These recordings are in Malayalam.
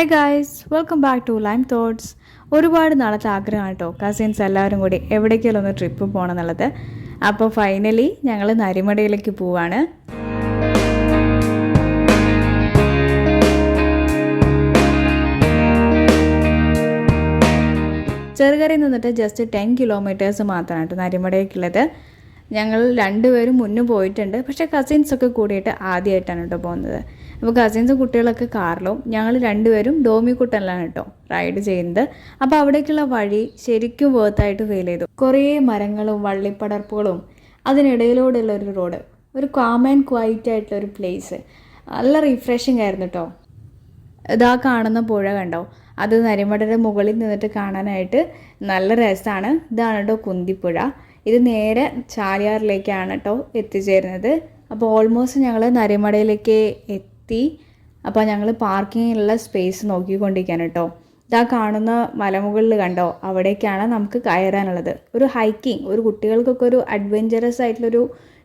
Hi guys, welcome back to Lime Thoughts. ഒരുപാട് നാളത്തെ ആഗ്രഹമാണ് കേട്ടോ കസിൻസ് എല്ലാവരും കൂടി എവിടേക്കെങ്കിലും ഒന്ന് ട്രിപ്പ് പോകണം എന്നുള്ളത്. അപ്പോൾ ഫൈനലി ഞങ്ങൾ നരിമടയിലേക്ക് പോവാണ്. ചെറുകരയിൽ നിന്നിട്ട് ജസ്റ്റ് 10 കിലോമീറ്റേഴ്സ് മാത്രമാണ് കേട്ടോ നരിമടയ്ക്കുള്ളത്. ഞങ്ങൾ രണ്ടുപേരും മുന്നേ പോയിട്ടുണ്ട്, പക്ഷേ കസിൻസൊക്കെ കൂടിയിട്ട് ആദ്യമായിട്ടാണ് കേട്ടോ പോകുന്നത്. അപ്പോൾ കസിൻസ് കുട്ടികളൊക്കെ കാറിലും ഞങ്ങൾ രണ്ടുപേരും ഡോമിക്കുട്ടനിലാണ് കേട്ടോ റൈഡ് ചെയ്യുന്നത്. അപ്പോൾ അവിടേക്കുള്ള വഴി ശരിക്കും വേർത്തായിട്ട് ഫീൽ ചെയ്തു. കുറേ മരങ്ങളും വള്ളിപ്പടർപ്പുകളും അതിനിടയിലൂടെയുള്ള ഒരു റോഡ്, ഒരു കാം ആൻഡ് ക്വൈറ്റ് ആയിട്ടുള്ളൊരു പ്ലേസ്, നല്ല റിഫ്രഷിംഗ് ആയിരുന്നു കേട്ടോ. ഇതാ കാണുന്ന പുഴ കണ്ടോ, അത് നരിമടയുടെ മുകളിൽ നിന്നിട്ട് കാണാനായിട്ട് നല്ല രസമാണ്. ഇതാണ് കേട്ടോ കുന്തിപ്പുഴ. ഇത് നേരെ ചാലിയാറിലേക്കാണ് കേട്ടോ എത്തിച്ചേരുന്നത്. അപ്പോൾ ഓൾമോസ്റ്റ് ഞങ്ങൾ നരിമടയിലേക്ക് എത്തി. അപ്പോൾ ഞങ്ങൾ പാർക്കിങ്ങിലുള്ള സ്പേസ് നോക്കിക്കൊണ്ടിരിക്കുകയാണ് കേട്ടോ. ഇതാ കാണുന്ന മലമുകളിൽ കണ്ടോ, അവിടേക്കാണ് നമുക്ക് കയറാനുള്ളത്. ഒരു ഹൈക്കിങ്, ഒരു കുട്ടികൾക്കൊക്കെ ഒരു അഡ്വഞ്ചറസ് ആയിട്ടുള്ളൊരു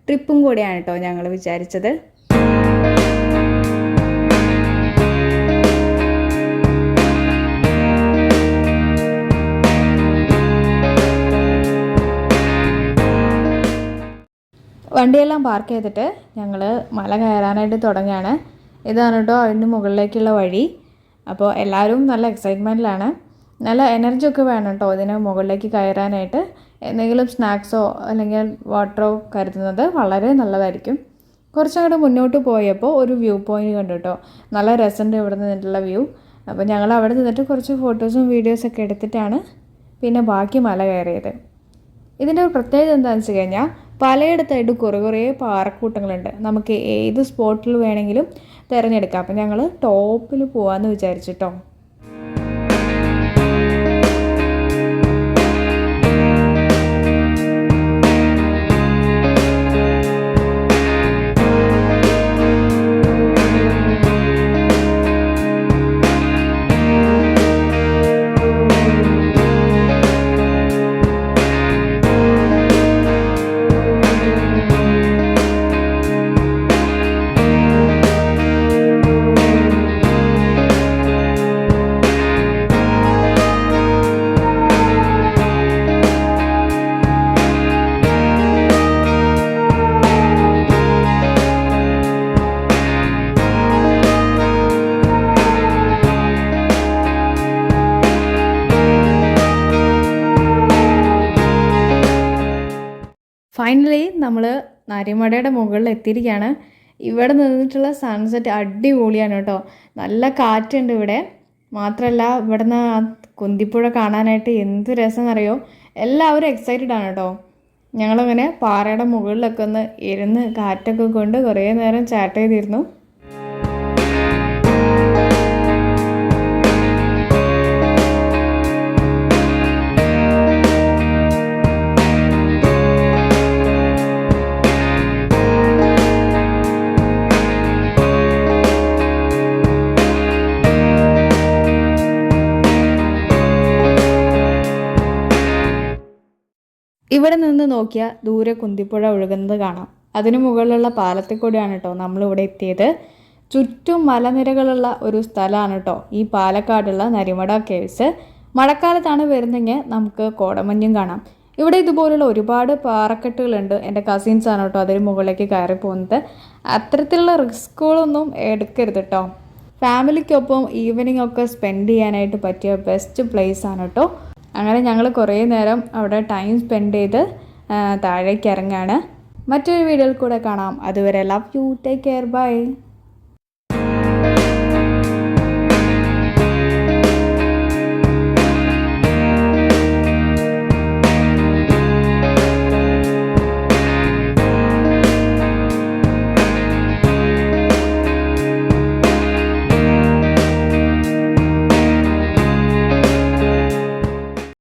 ട്രിപ്പും കൂടെയാണ് കേട്ടോ ഞങ്ങൾ വിചാരിച്ചത്. വണ്ടിയെല്ലാം പാർക്ക് ചെയ്തിട്ട് ഞങ്ങൾ മല കയറാനായിട്ട് തുടങ്ങുകയാണ്. ഇതാണ് കേട്ടോ അതിൻ്റെ മുകളിലേക്കുള്ള വഴി. അപ്പോൾ എല്ലാവരും നല്ല എക്സൈറ്റ്മെൻറ്റിലാണ്. നല്ല എനർജി ഒക്കെ വേണം കേട്ടോ ഇതിന് മുകളിലേക്ക് കയറാനായിട്ട്. എന്തെങ്കിലും സ്നാക്സോ അല്ലെങ്കിൽ വാട്ടറോ കരുതുന്നത് വളരെ നല്ലതായിരിക്കും. കുറച്ചങ്ങോട്ട് മുന്നോട്ട് പോയപ്പോൾ ഒരു വ്യൂ പോയിൻറ്റ് കണ്ടു കേട്ടോ. നല്ല രസമുണ്ട് ഇവിടെ നിന്നിട്ടുള്ള വ്യൂ. അപ്പോൾ ഞങ്ങൾ അവിടെ നിന്നിട്ട് കുറച്ച് ഫോട്ടോസും വീഡിയോസൊക്കെ എടുത്തിട്ടാണ് പിന്നെ ബാക്കി മല കയറിയത്. ഇതിൻ്റെ ഒരു പ്രത്യേകത എന്താണെന്ന് വെച്ച് കഴിഞ്ഞാൽ പലയിടത്തായിട്ട് കുറേ പാറക്കൂട്ടങ്ങളുണ്ട്. നമുക്ക് ഏത് സ്പോട്ടിൽ വേണമെങ്കിലും തിരഞ്ഞെടുക്കാം. അപ്പം ഞങ്ങൾ ടോപ്പിൽ പോകാമെന്ന് വിചാരിച്ചിട്ടോ. ഫൈനലി നമ്മൾ നരിമടയുടെ മുകളിൽ എത്തിയിരിക്കുകയാണ്. ഇവിടെ നിന്നിട്ടുള്ള സൺസെറ്റ് അടിപൊളിയാണ് കേട്ടോ. നല്ല കാറ്റുണ്ട് ഇവിടെ. മാത്രമല്ല ഇവിടുന്ന് കുന്തിപ്പുഴ കാണാനായിട്ട് എന്ത് രസം എന്നറിയോ. എല്ലാവരും എക്സൈറ്റഡ് ആണ് കേട്ടോ. ഞങ്ങളങ്ങനെ പാറയുടെ മുകളിലൊക്കെ ഒന്ന് ഇരുന്ന് കാറ്റൊക്കെ കൊണ്ട് കുറേ നേരം ചാറ്റ് ചെയ്തിരുന്നു. ഇവിടെ നിന്ന് നോക്കിയാൽ ദൂരെ കുന്തിപ്പുഴ ഒഴുകുന്നത് കാണാം. അതിനു മുകളിലുള്ള പാലത്തിൽ കൂടിയാണ് കേട്ടോ നമ്മളിവിടെ എത്തിയത്. ചുറ്റും മലനിരകളുള്ള ഒരു സ്ഥലമാണ് കേട്ടോ ഈ പാലക്കാടുള്ള നരിമട കേവ്സ്. മഴക്കാലത്താണ് വരുന്നെങ്കിൽ നമുക്ക് കോടമഞ്ഞും കാണാം. ഇവിടെ ഇതുപോലുള്ള ഒരുപാട് പാറക്കെട്ടുകളുണ്ട്. എൻ്റെ കസിൻസാണ് കേട്ടോ അതിന് മുകളിലേക്ക് കയറി പോകുന്നത്. അത്തരത്തിലുള്ള റിസ്കുകളൊന്നും എടുക്കരുത് കേട്ടോ. ഫാമിലിക്കൊപ്പം ഈവനിങ് ഒക്കെ സ്പെൻഡ് ചെയ്യാനായിട്ട് പറ്റിയ ബെസ്റ്റ് പ്ലേസ് ആണ് കേട്ടോ. അങ്ങനെ ഞങ്ങൾ കുറേ നേരം അവിടെ ടൈം സ്പെൻഡ് ചെയ്ത് താഴേക്ക് ഇറങ്ങുകയാണ്. മറ്റൊരു വീഡിയോയിൽ കൂടെ കാണാം. അതുവരെ love you, take care, by.